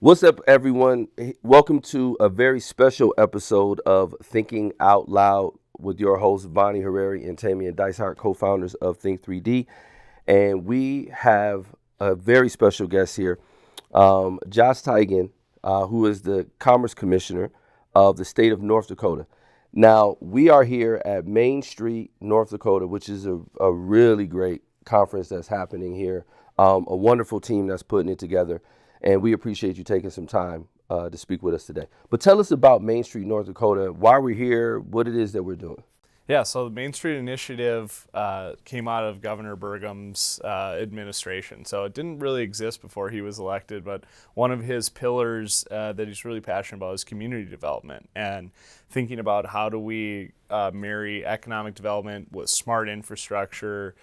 What's up, everyone? Welcome to a very special episode of Thinking Out Loud with your hosts, Vaney Harari and Tamien Vaney, co-founders of Think 3D. And we have a very special guest here, Josh Teigen, who is the Commerce Commissioner of the state of North Dakota. Now, we are here at Main Street, North Dakota, which is a really great conference that's happening here. A wonderful team that's putting it together. And we appreciate you taking some time to speak with us today. But tell us about Main Street, North Dakota, why we're here, what it is that we're doing. Yeah, so the Main Street Initiative came out of Governor Burgum's administration. So it didn't really exist before he was elected, but one of his pillars that he's really passionate about is community development and thinking about how do we marry economic development with smart infrastructure,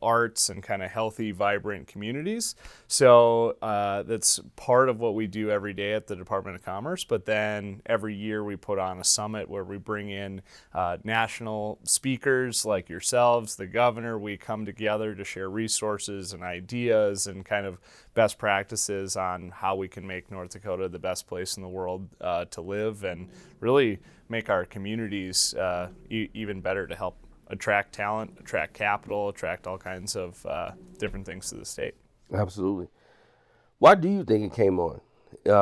arts and kind of healthy, vibrant communities. So that's part of what we do every day at the Department of Commerce. But then every year we put on a summit where we bring in national speakers like yourselves, the governor. We come together to share resources and ideas and kind of best practices on how we can make North Dakota the best place in the world to live and really make our communities even better to help attract talent, attract capital, attract all kinds of different things to the state. Absolutely. Why do you think it came on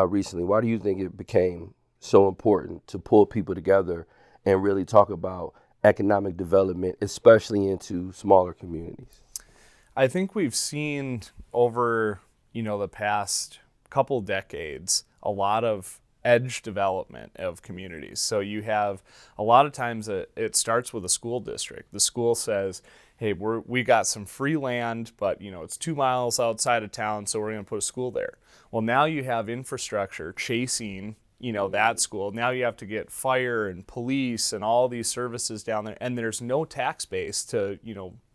recently? Why do you think it became so important to pull people together and really talk about economic development, especially into smaller communities? I think we've seen over, the past couple decades, a lot of edge development of communities. So you have a lot of times it starts with a school district. The school says, hey, we got some free land, but it's 2 miles outside of town, so we're going to put a school there. Well, now you have infrastructure chasing that school. Now you have to get fire and police and all these services down there, and there's no tax base to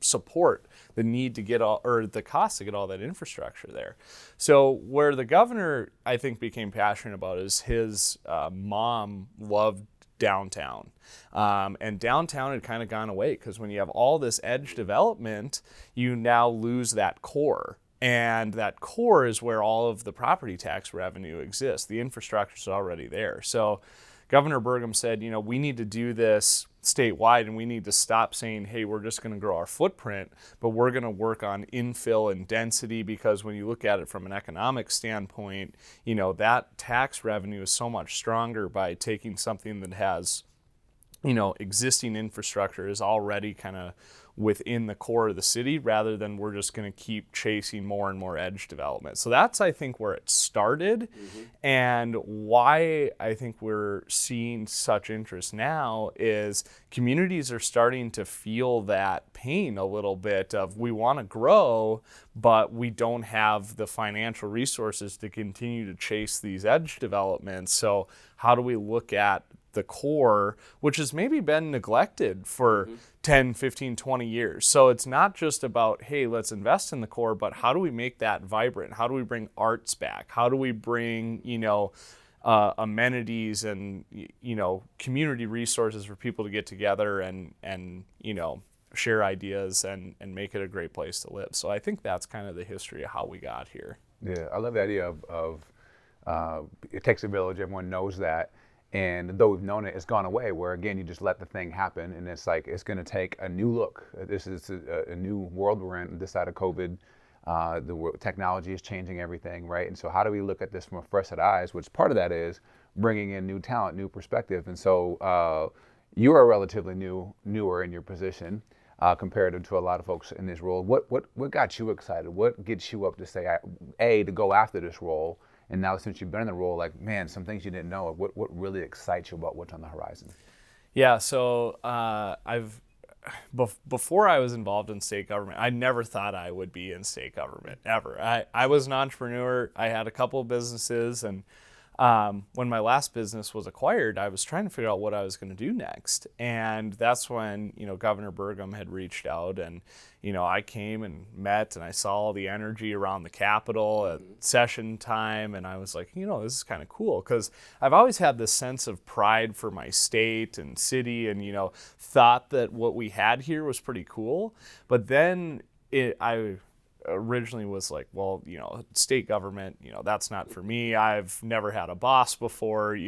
support the need to get the cost to get all that infrastructure there. So where the governor, I think, became passionate about is his mom loved downtown. And downtown had kind of gone away because when you have all this edge development, you now lose that core. And that core is where all of the property tax revenue exists. The infrastructure is already there. So Governor Burgum said, we need to do this statewide and we need to stop saying, hey, we're just going to grow our footprint, but we're going to work on infill and density because when you look at it from an economic standpoint, that tax revenue is so much stronger by taking something that has, existing infrastructure is already kind of within the core of the city rather than we're just going to keep chasing more and more edge development. So that's, I think, where it started and why I think we're seeing such interest now is communities are starting to feel that pain a little bit of we want to grow, but we don't have the financial resources to continue to chase these edge developments. So how do we look at the core, which has maybe been neglected for 10, 15, 20 years. So it's not just about, hey, let's invest in the core, but how do we make that vibrant? How do we bring arts back? How do we bring, amenities and, community resources for people to get together and share ideas and make it a great place to live. So I think that's kind of the history of how we got here. Yeah, I love the idea of it takes a village, everyone knows that. And though we've known it, it's gone away where, again, you just let the thing happen. And it's like, it's going to take a new look. This is a new world we're in this side of COVID. Technology is changing everything, right? And so how do we look at this from a fresh set of eyes, which part of that is bringing in new talent, new perspective. And so you are relatively newer in your position compared to a lot of folks in this role. What got you excited? What gets you up to say, to go after this role? And now since you've been in the role, like, man, some things you didn't know. What really excites you about what's on the horizon? Yeah, so before I was involved in state government, I never thought I would be in state government, ever. I was an entrepreneur. I had a couple of businesses, and when my last business was acquired, I was trying to figure out what I was going to do next. And that's when, Governor Burgum had reached out and, I came and met and I saw all the energy around the Capitol at session time. And I was like, this is kind of cool because I've always had this sense of pride for my state and city and, thought that what we had here was pretty cool. But then I originally was like, well, state government, that's not for me. I've never had a boss before.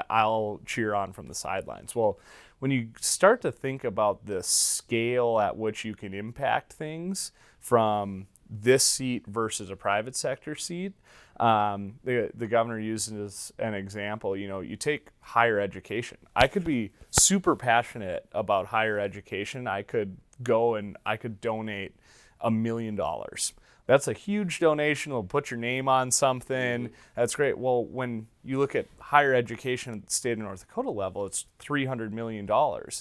I'll cheer on from the sidelines. Well, when you start to think about the scale at which you can impact things from this seat versus a private sector seat, the governor uses an example. You take higher education. I could be super passionate about higher education. I could go and I could donate $1 million. That's a huge donation. It'll put your name on something. That's great. Well, when you look at higher education at the state of North Dakota level, it's $300 million.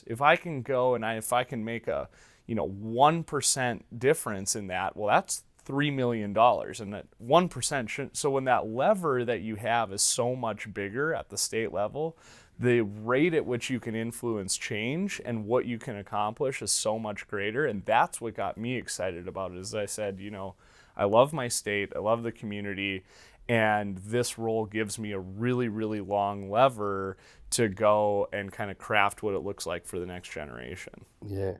If I can go and if I can make a 1% difference in that, well, that's $3 million, and that 1% shouldn't. So when that lever that you have is so much bigger at the state level, the rate at which you can influence change and what you can accomplish is so much greater. And that's what got me excited about it. As I said, I love my state, I love the community, and this role gives me a really, really long lever to go and kind of craft what it looks like for the next generation. Yeah.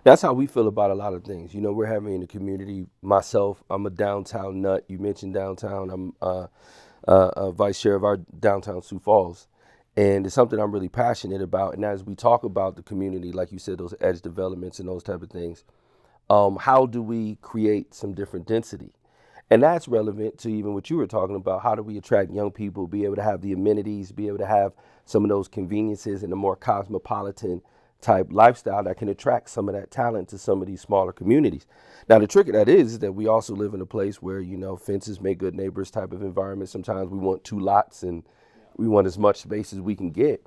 That's how we feel about a lot of things. We're having in the community. Myself, I'm a downtown nut. You mentioned downtown. I'm a vice chair of our downtown Sioux Falls. And it's something I'm really passionate about. And as we talk about the community, like you said, those edge developments and those type of things, how do we create some different density? And that's relevant to even what you were talking about. How do we attract young people, be able to have the amenities, be able to have some of those conveniences in a more cosmopolitan type lifestyle that can attract some of that talent to some of these smaller communities. Now, the trick of that is that we also live in a place where, fences make good neighbors type of environment. Sometimes we want 2 lots and we want as much space as we can get.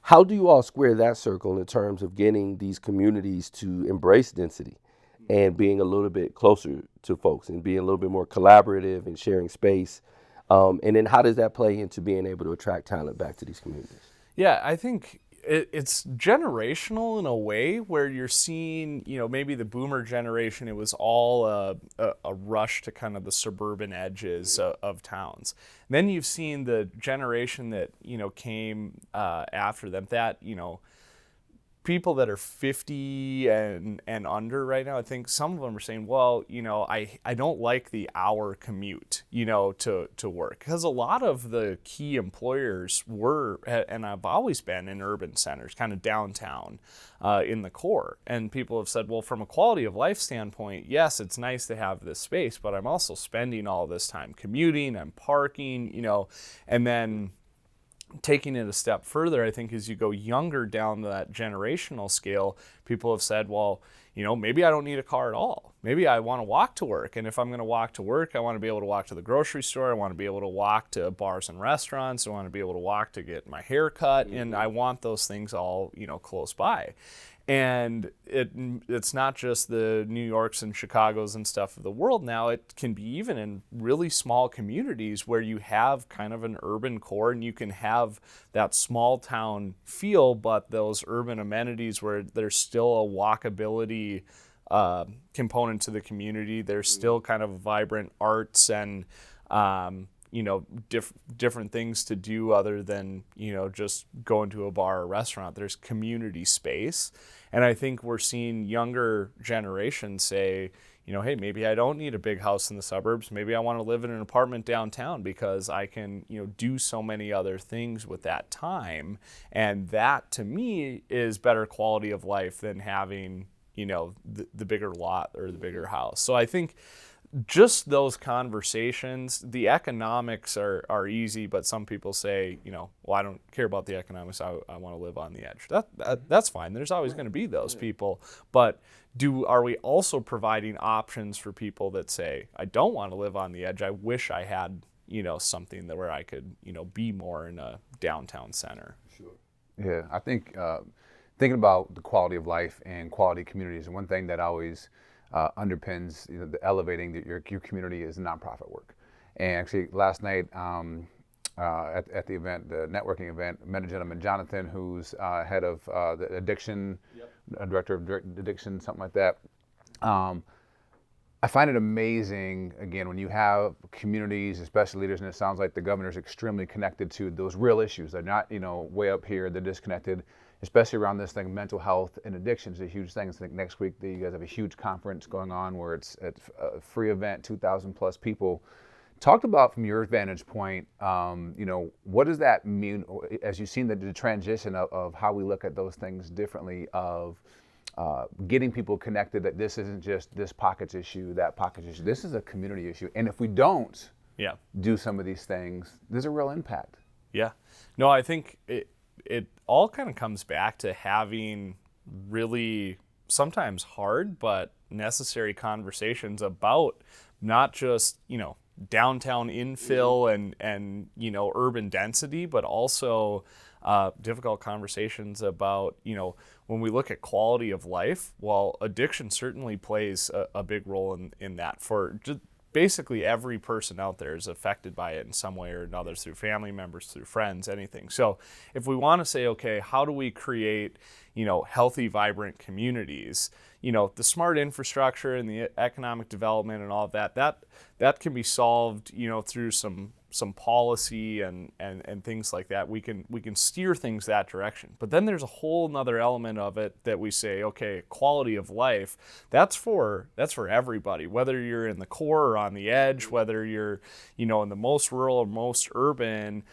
How do you all square that circle in terms of getting these communities to embrace density and being a little bit closer to folks and being a little bit more collaborative and sharing space? And then how does that play into being able to attract talent back to these communities? Yeah, I think it's generational in a way where you're seeing, maybe the boomer generation, it was all a rush to kind of the suburban edges of towns. And then you've seen the generation that, came after them, that, people that are 50 and under right now, I think some of them are saying, well, I don't like the hour commute, to work. Because a lot of the key employers were, and I've always been in urban centers, kind of downtown in the core. And people have said, well, from a quality of life standpoint, yes, it's nice to have this space, but I'm also spending all this time commuting, I'm parking, and then taking it a step further, I think as you go younger down that generational scale, people have said, well, maybe I don't need a car at all. Maybe I want to walk to work. And if I'm going to walk to work, I want to be able to walk to the grocery store. I want to be able to walk to bars and restaurants. I want to be able to walk to get my hair cut. And I want those things all, close by. And it's not just the New Yorks and Chicagos and stuff of the world now. It can be even in really small communities where you have kind of an urban core and you can have that small town feel, but those urban amenities where there's still a walkability component to the community. There's still kind of vibrant arts and different things to do other than, just going to a bar or restaurant. There's community space. And I think we're seeing younger generations say, hey, maybe I don't need a big house in the suburbs. Maybe I want to live in an apartment downtown because I can, do so many other things with that time. And that to me is better quality of life than having, the bigger lot or the bigger house. So I think just those conversations, the economics are easy, but some people say, well, I don't care about the economics. I want to live on the edge. That's fine. There's always going to be those people. But are we also providing options for people that say, I don't want to live on the edge. I wish I had, something that where I could, be more in a downtown center. Sure. Yeah, I think thinking about the quality of life and quality communities, and one thing that always underpins the elevating that your community is nonprofit work. And actually last night at the event, the networking event, I met a gentleman, Jonathan, who's head of the addiction, director of addiction, something like that. I find it amazing, again, when you have communities, especially leaders, and it sounds like the governor's extremely connected to those real issues. They're not, way up here, they're disconnected. especially around this thing, mental health and addiction is a huge thing. I think next week you guys have a huge conference going on where it's a free event, 2,000 plus people. Talk about from your vantage point, what does that mean as you've seen the transition of how we look at those things differently, of getting people connected, that this isn't just this pockets issue, that pockets issue. This is a community issue. And if we don't do some of these things, there's a real impact. Yeah. No, I think it all kind of comes back to having really sometimes hard but necessary conversations about not just, downtown infill and urban density, but also difficult conversations about, when we look at quality of life, well, addiction certainly plays a big role in that. For just basically every person out there is affected by it in some way or another, through family members, through friends, anything. So if we want to say, okay, how do we create, healthy, vibrant communities, the smart infrastructure and the economic development and all of that can be solved, through some policy and things like that. We can steer things that direction. But then there's a whole nother element of it that we say, okay, quality of life, that's for everybody, whether you're in the core or on the edge, whether you're, in the most rural or most urban.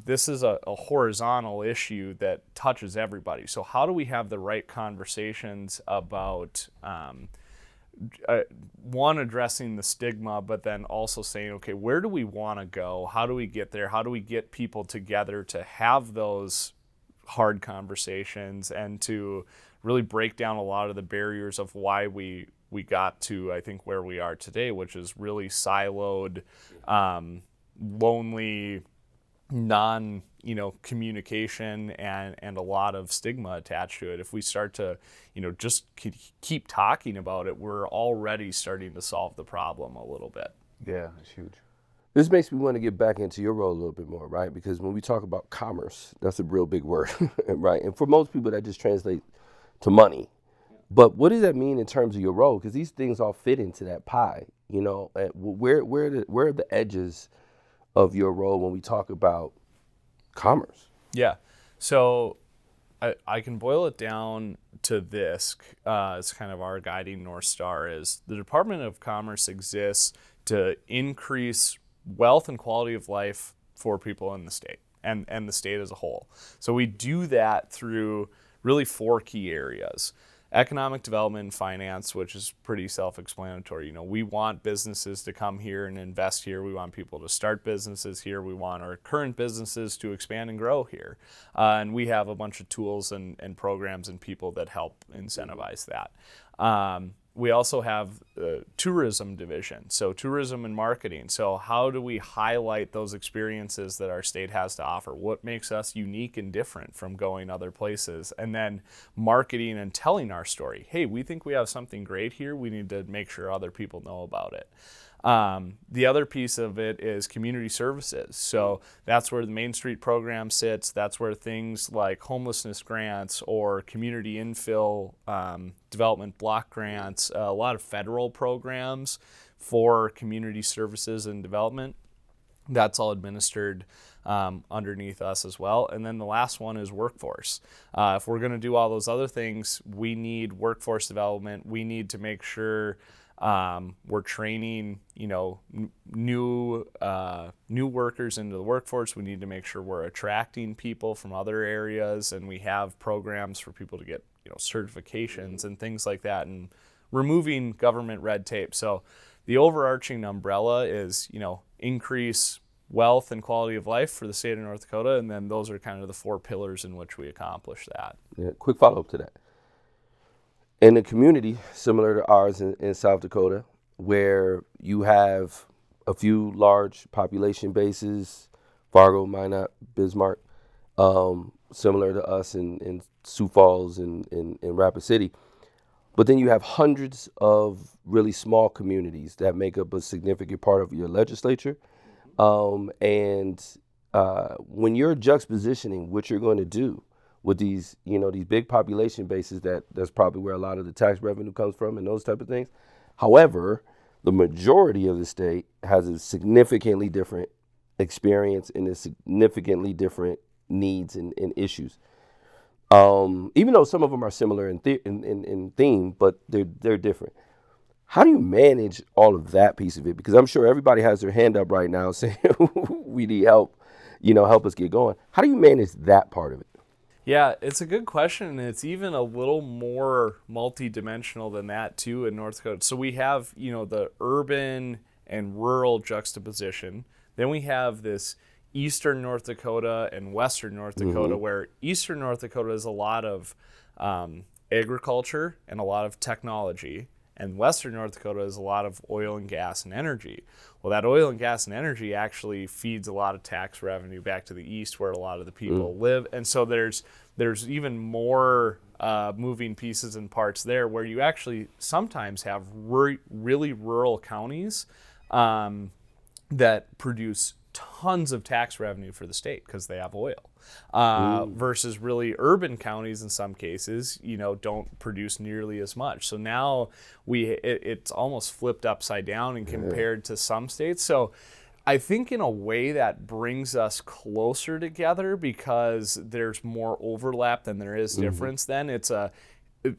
This is a horizontal issue that touches everybody. So how do we have the right conversations about one, addressing the stigma, but then also saying, okay, where do we want to go? How do we get there? How do we get people together to have those hard conversations and to really break down a lot of the barriers of why we got to, I think, where we are today, which is really siloed, lonely, communication and a lot of stigma attached to it. If we start to, just keep talking about it, we're already starting to solve the problem a little bit. Yeah, it's huge. This makes me want to get back into your role a little bit more, right? Because when we talk about commerce, that's a real big word, right? And for most people, that just translates to money. But what does that mean in terms of your role? Because these things all fit into that pie, where are the edges of your role when we talk about commerce? Yeah. So I can boil it down to this. It's kind of our guiding North Star is the Department of Commerce exists to increase wealth and quality of life for people in the state and the state as a whole. So we do that through really 4 key areas. Economic development and finance, which is pretty self-explanatory. We want businesses to come here and invest here. We want people to start businesses here. We want our current businesses to expand and grow here. And we have a bunch of tools and programs and people that help incentivize that. We also have the tourism division, so tourism and marketing. So how do we highlight those experiences that our state has to offer? What makes us unique and different from going other places? And then marketing and telling our story. Hey, we think we have something great here. We need to make sure other people know about it. The other piece of it is community services. So that's where the Main Street program sits. That's where things like homelessness grants or community infill development block grants, a lot of federal programs for community services and development. That's all administered underneath us as well. And then the last one is workforce. If we're going to do all those other things, we need workforce development. We need to make sure we're training, new workers into the workforce. We need to make sure we're attracting people from other areas, and we have programs for people to get, certifications and things like that, and removing government red tape. So the overarching umbrella is, increase wealth and quality of life for the state of North Dakota, and then those are kind of the 4 pillars in which we accomplish that. Yeah, quick follow-up to that. In a community similar to ours in South Dakota, where you have a few large population bases, Fargo, Minot, Bismarck, similar to us in Sioux Falls and in Rapid City, but then you have hundreds of really small communities that make up a significant part of your legislature. And when you're juxtapositioning what you're going to do with these, these big population bases, that's probably where a lot of the tax revenue comes from and those type of things. However, the majority of the state has a significantly different experience and a significantly different needs and issues. Even though some of them are similar in theme, but they're different. How do you manage all of that piece of it? Because I'm sure everybody has their hand up right now saying we need help, help us get going. How do you manage that part of it? Yeah, it's a good question, and it's even a little more multidimensional than that too in North Dakota. So we have, the urban and rural juxtaposition. Then we have this eastern North Dakota and western North Dakota, where eastern North Dakota is a lot of agriculture and a lot of technology, and western North Dakota is a lot of oil and gas and energy. Well, that oil and gas and energy actually feeds a lot of tax revenue back to the east where a lot of the people live. And so there's even more moving pieces and parts there, where you actually sometimes have really rural counties that produce tons of tax revenue for the state because they have oil, versus really urban counties in some cases, don't produce nearly as much. So now it's almost flipped upside down and compared to some states. So I think in a way that brings us closer together because there's more overlap than there is difference. Then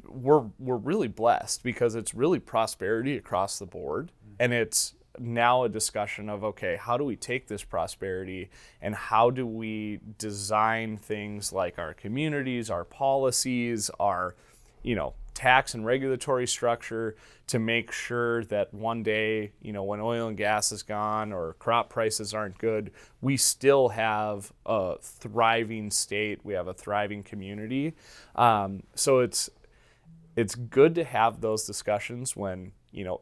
we're really blessed because it's really prosperity across the board, and it's now a discussion of, okay, how do we take this prosperity and how do we design things like our communities, our policies, our, tax and regulatory structure to make sure that one day, when oil and gas is gone or crop prices aren't good, we still have a thriving state, we have a thriving community. So it's good to have those discussions when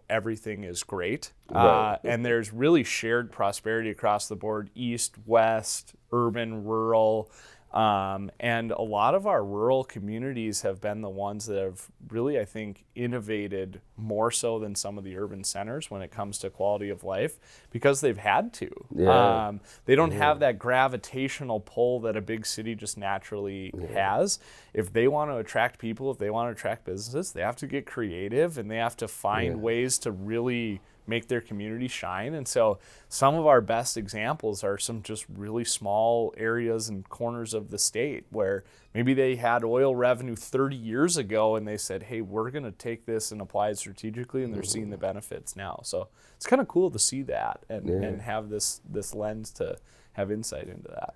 everything is great. Right. And there's really shared prosperity across the board, east, west, urban, rural. And a lot of our rural communities have been the ones that have really, I think, innovated more so than some of the urban centers when it comes to quality of life because they've had to. Yeah. They don't have that gravitational pull that a big city just naturally has. If they want to attract people, if they want to attract businesses, they have to get creative and they have to find ways to really make their community shine. And so some of our best examples are some just really small areas and corners of the state where maybe they had oil revenue 30 years ago and they said, hey, we're going to take this and apply it strategically, and they're seeing the benefits now. So it's kind of cool to see that and have this lens to have insight into that.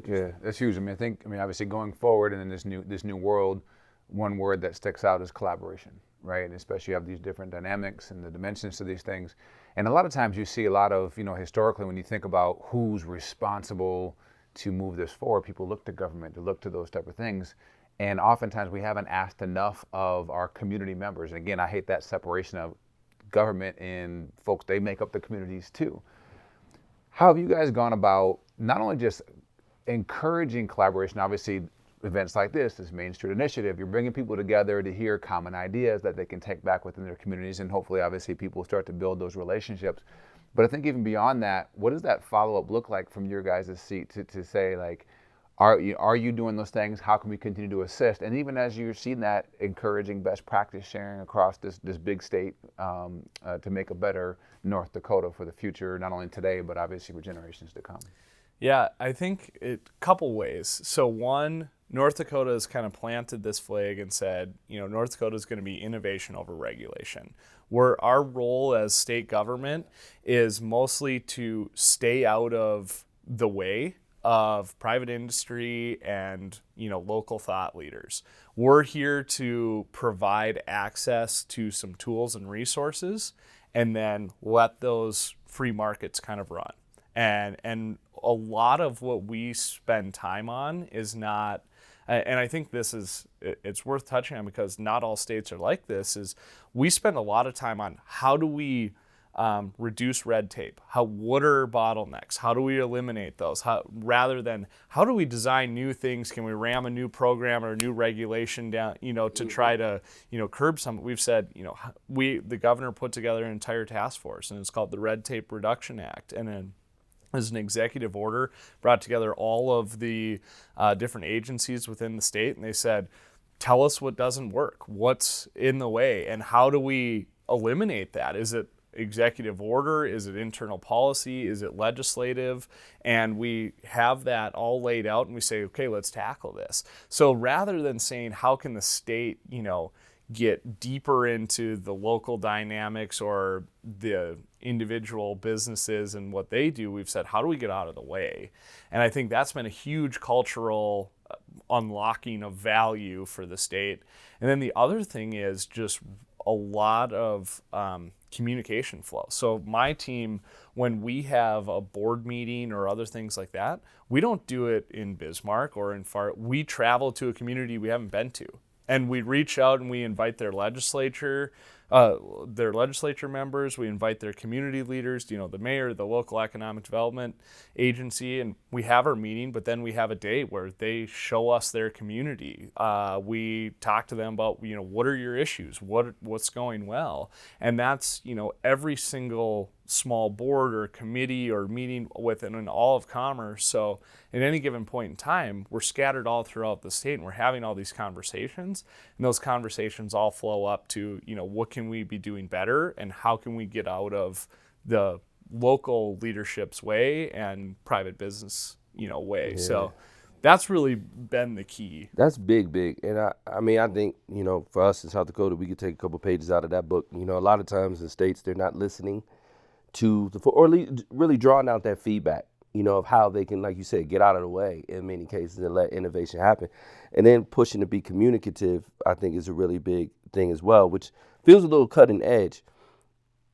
Yeah, that's huge. I think obviously going forward and in this new world, one word that sticks out is collaboration, right? And especially you have these different dynamics and the dimensions to these things. And a lot of times you see a lot of, historically when you think about who's responsible to move this forward, people look to government, to look to those type of things. And oftentimes we haven't asked enough of our community members. And again, I hate that separation of government and folks, they make up the communities too. How have you guys gone about not only just encouraging collaboration, obviously events like this Main Street Initiative, you're bringing people together to hear common ideas that they can take back within their communities, and hopefully obviously people start to build those relationships. But I think even beyond that, what does that follow-up look like from your guys' seat to say, like, are you doing those things? How can we continue to assist? And even as you're seeing that, encouraging best practice sharing across this big state to make a better North Dakota for the future, not only today, but obviously for generations to come. Yeah, I think a couple ways. So one, North Dakota has kind of planted this flag and said, North Dakota is going to be innovation over regulation. Where our role as state government is mostly to stay out of the way of private industry and, local thought leaders. We're here to provide access to some tools and resources and then let those free markets kind of run. And a lot of what we spend time on is not, and I think it's worth touching on because not all states are like this, is we spend a lot of time on how do we reduce red tape, what are bottlenecks, how do we eliminate those, rather than how do we design new things, can we ram a new program or a new regulation down, to try to, curb some. We've said, the governor put together an entire task force and it's called the Red Tape Reduction Act, and then as an executive order, brought together all of the different agencies within the state, and they said, tell us what doesn't work, what's in the way, and how do we eliminate that? Is it executive order? Is it internal policy? Is it legislative? And we have that all laid out and we say, okay, let's tackle this. So rather than saying, how can the state, get deeper into the local dynamics or the individual businesses and what they do, we've said, how do we get out of the way? And I think that's been a huge cultural unlocking of value for the state. And then the other thing is just a lot of communication flow. So my team, when we have a board meeting or other things like that, we don't do it in Bismarck or we travel to a community we haven't been to. And we reach out and we invite their legislature members, we invite their community leaders, the mayor, the local economic development agency, and we have our meeting, but then we have a day where they show us their community. We talk to them about, what are your issues? What's going well? And that's, every single small board or committee or meeting within all of Commerce. So at any given point in time, we're scattered all throughout the state and we're having all these conversations, and those conversations all flow up to, what can we be doing better and how can we get out of the local leadership's way and private business, way. Yeah. So that's really been the key. That's big. And I think, for us in South Dakota, we could take a couple pages out of that book. A lot of times in states, they're not listening to or really drawing out that feedback, of how they can, like you said, get out of the way in many cases and let innovation happen. And then pushing to be communicative, I think, is a really big thing as well, which feels a little cutting edge.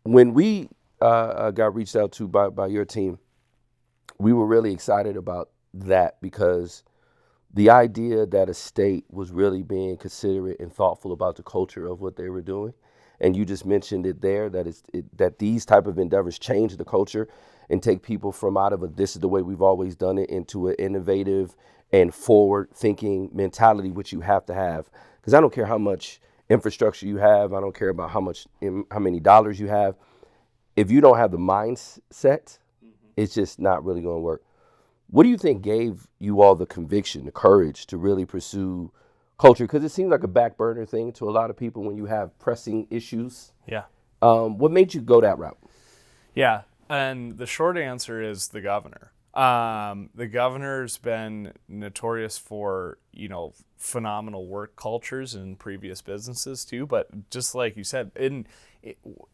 When we got reached out to by your team, we were really excited about that because the idea that a state was really being considerate and thoughtful about the culture of what they were doing. And you just mentioned it there, that these type of endeavors change the culture and take people from out of this is the way we've always done it into an innovative and forward-thinking mentality, which you have to have. Because I don't care how much infrastructure you have, I don't care about how many dollars you have. If you don't have the mindset, it's just not really going to work. What do you think gave you all the conviction, the courage to really pursue culture? Because it seems like a back burner thing to a lot of people when you have pressing issues. Yeah. What made you go that route? Yeah, and the short answer is the governor. The governor's been notorious for, phenomenal work cultures in previous businesses too. But just like you said, in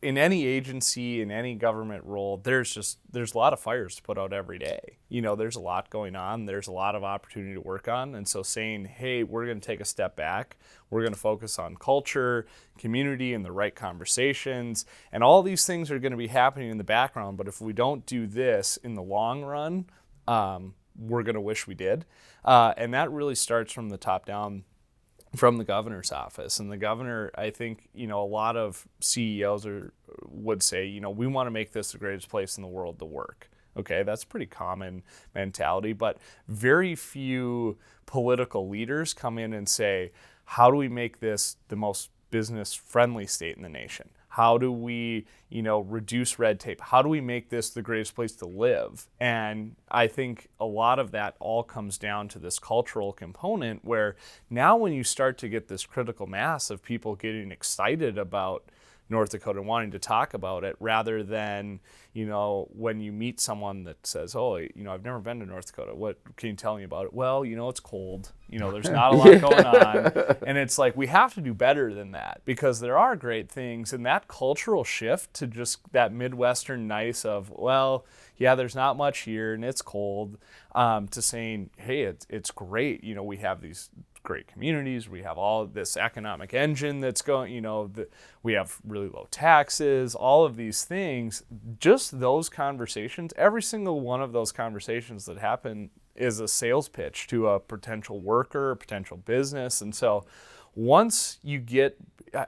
any agency, in any government role, there's a lot of fires to put out every day. There's a lot going on. There's a lot of opportunity to work on. And so saying, hey, we're going to take a step back. We're going to focus on culture, community, and the right conversations. And all these things are going to be happening in the background. But if we don't do this in the long run, we're going to wish we did. And that really starts from the top down, from the governor's office. And the governor, I think, a lot of CEOs would say, we want to make this the greatest place in the world to work. Okay, that's a pretty common mentality, but very few political leaders come in and say, how do we make this the most business-friendly state in the nation? How do we, reduce red tape? How do we make this the greatest place to live? And I think a lot of that all comes down to this cultural component where now when you start to get this critical mass of people getting excited about North Dakota and wanting to talk about it rather than, when you meet someone that says, oh, I've never been to North Dakota. What can you tell me about it? Well, it's cold. There's not a lot going on. And it's like, we have to do better than that because there are great things. And that cultural shift to just that Midwestern nice of, well, yeah, there's not much here and it's cold, to saying, hey, it's great. We have these great communities. We have all this economic engine that's going, we have really low taxes, all of these things. Just those conversations, every single one of those conversations that happen is a sales pitch to a potential worker, a potential business. And so once you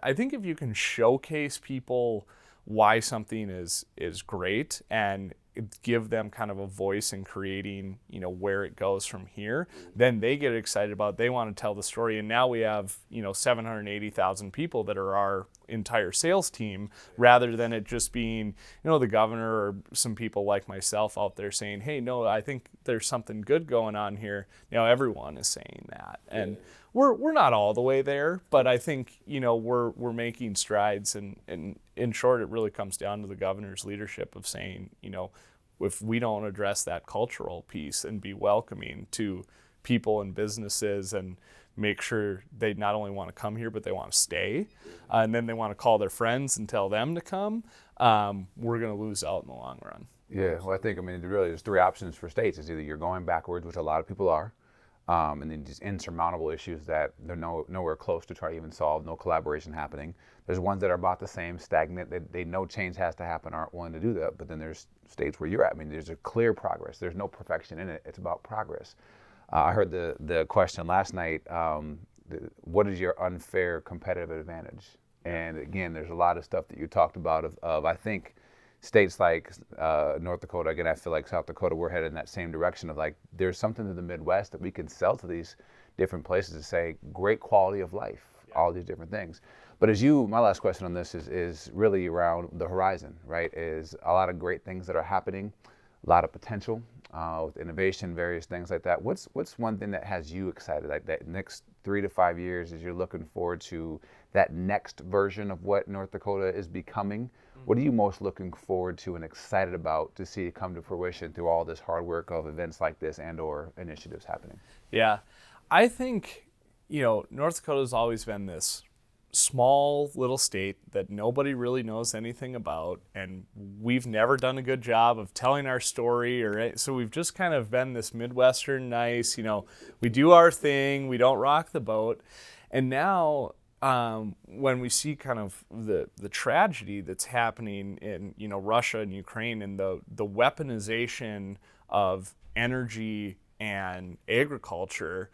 I think if you can showcase people why something is great and give them kind of a voice in creating, where it goes from here, then they get excited about it. They want to tell the story. And now we have, 780,000 people that are our entire sales team rather than it just being, the governor or some people like myself out there saying, hey, no, I think there's something good going on here. Everyone is saying that. And we're not all the way there, but I think, we're making strides, and in short, it really comes down to the governor's leadership of saying, if we don't address that cultural piece and be welcoming to people and businesses and make sure they not only want to come here, but they want to stay, and then they want to call their friends and tell them to come, we're going to lose out in the long run. Yeah, well, I think, really there's three options for states. It's either you're going backwards, which a lot of people are, and then just insurmountable issues that they're nowhere close to try to even solve, no collaboration happening. There's ones that are about the same, stagnant, they know change has to happen, aren't willing to do that, but then there's states where you're at. There's a clear progress. There's no perfection in it. It's about progress. I heard the question last night, what is your unfair competitive advantage? And again, there's a lot of stuff that you talked about of I think, states like North Dakota, again, I feel like South Dakota, we're headed in that same direction of like, there's something to the Midwest that we can sell to these different places to say, great quality of life, all these different things. But my last question on this is really around the horizon, right? Is a lot of great things that are happening, a lot of potential with innovation, various things like that. What's one thing that has you excited, like that next 3 to 5 years as you're looking forward to that next version of what North Dakota is becoming? What are you most looking forward to and excited about to see it come to fruition through all this hard work of events like this and or initiatives happening? Yeah, I think, North Dakota's always been this small little state that nobody really knows anything about, and we've never done a good job of telling our story, so we've just kind of been this Midwestern nice, we do our thing, we don't rock the boat. And now when we see kind of the tragedy that's happening in Russia and Ukraine, and the weaponization of energy and agriculture,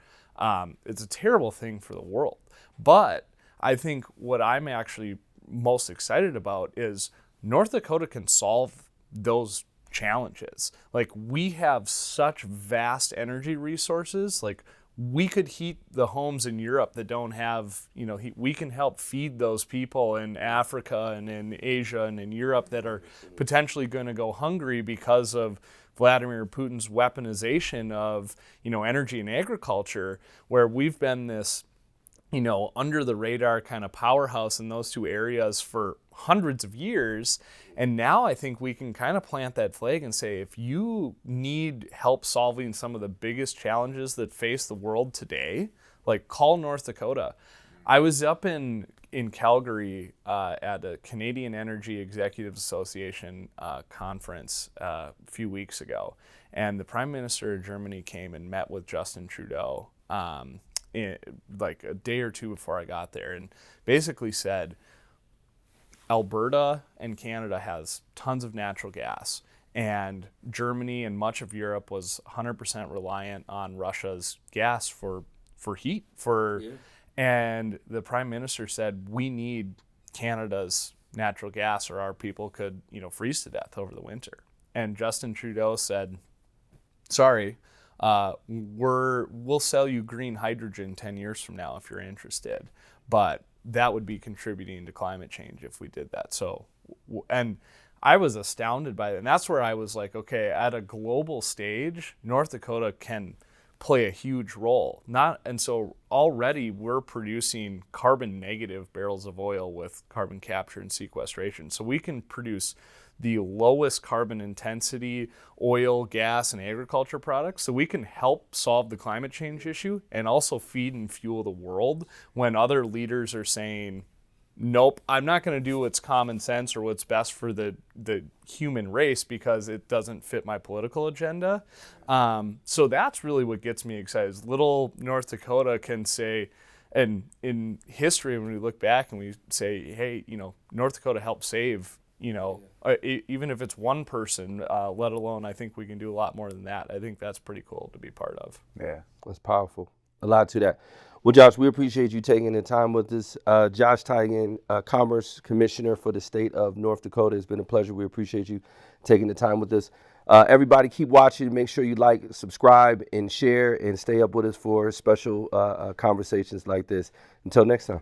it's a terrible thing for the world. But I think what I'm actually most excited about is North Dakota can solve those challenges. Like, we have such vast energy resources. Like, we could heat the homes in Europe that don't have, heat. We can help feed those people in Africa and in Asia and in Europe that are potentially going to go hungry because of Vladimir Putin's weaponization of, energy and agriculture, where we've been this, under the radar kind of powerhouse in those two areas for hundreds of years. And now I think we can kind of plant that flag and say, if you need help solving some of the biggest challenges that face the world today, like, call North Dakota. I was up in Calgary at a Canadian Energy Executives Association conference a few weeks ago, and the Prime Minister of Germany came and met with Justin Trudeau like a day or two before I got there, and basically said, Alberta and Canada has tons of natural gas, and Germany and much of Europe was 100% reliant on Russia's gas for heat. And the Prime Minister said, we need Canada's natural gas, or our people could freeze to death over the winter. And Justin Trudeau said, sorry, we'll sell you green hydrogen 10 years from now if you're interested, but that would be contributing to climate change if we did that. So, and I was astounded by it. And that's where I was like, okay, at a global stage, North Dakota can play a huge role. And so already we're producing carbon negative barrels of oil with carbon capture and sequestration. So we can produce the lowest carbon intensity oil, gas, and agriculture products. So we can help solve the climate change issue and also feed and fuel the world when other leaders are saying, nope, I'm not going to do what's common sense or what's best for the human race because it doesn't fit my political agenda. So that's really what gets me excited. Is little North Dakota can say, and in history, when we look back and we say, hey, North Dakota helped save, even if it's one person, let alone, I think we can do a lot more than that. I think that's pretty cool to be part of. Yeah, that's powerful. A lot to that. Well, Josh, we appreciate you taking the time with us. Josh Teigen, Commerce Commissioner for the state of North Dakota. It's been a pleasure. We appreciate you taking the time with us. Everybody keep watching. Make sure you like, subscribe, and share, and stay up with us for special conversations like this. Until next time.